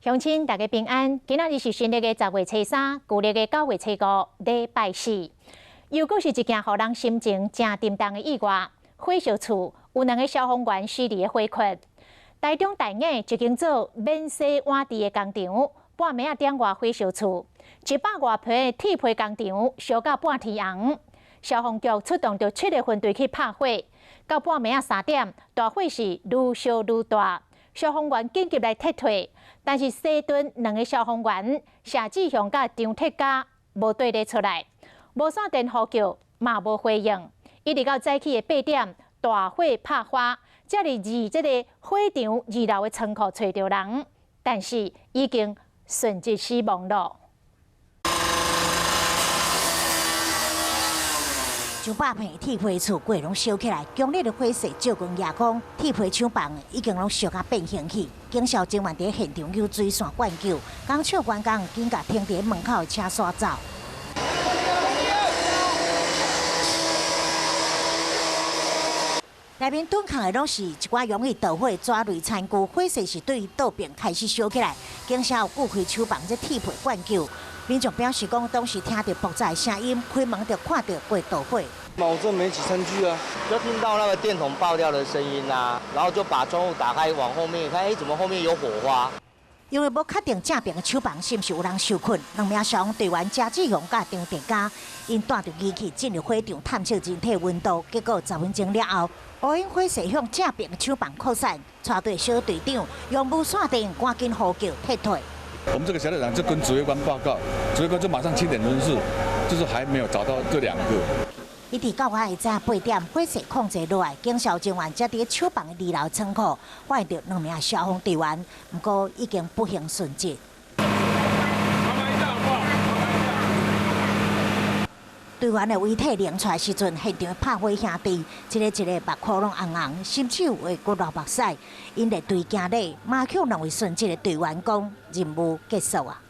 乡亲大家平安，今仔日是新历的10月初3，旧历的9月初5，礼拜4。又阁是一件互人心情真沉重的意外。火烧厝有2个消防员死伫的火窟。台中大雅一间做免洗碗池的工厂，半暝点外火烧厝，100外坪的铁皮工厂烧到半天红。消防局出动着7个分队去拍火，到半暝3点，大火是愈烧愈大。消防员紧急来撤退，但是西屯2个消防员谢志雄甲张铁家无对立出来，无线电呼救嘛无回应，一直到早起的8点，大火拍花，才是这个火场2楼的仓库找到人，但是已经瞬即死亡了。100坪铁皮厝过拢烧起来，强烈的火势照光夜空，铁皮厂房已经拢烧甲变形去。警消警员伫现场有水线灌救，工厂员工紧甲停伫门口的车刷走。内面蹲扛的拢是一寡容易导火的纸类残具，火势是对倒边开始烧起来。警消有顾开厂房这铁皮灌救。民众表示讲，当时听到爆炸的声音，开门就看到会导火。我这没几餐具啊，就听到那个电筒爆掉的声音啊，然后就把窗户打开，往后面看，怎么后面有火花？因为无确定正边的厂房是不是有人受困，2名消防队员谢志雄甲张铁家，因带着仪器进入火场探测人体温度，结果10分钟了后，乌烟火势向正边的厂房扩散，带队小队长用无线电赶紧呼救撤退。我们这个小队长就跟指挥官报告，指挥官就马上清点人数，就是还没有找到这2个。一直到晚下8点，火势控制落来，警消警员才伫厂房的2楼仓库发现2名消防队员，不过已经不幸殉职。队员的遗体领出来时阵，现场拍火兄弟，一个目眶拢红红，甚至有会骨流目屎。因列队行礼，马向2位殉职的队员讲，任务结束啊。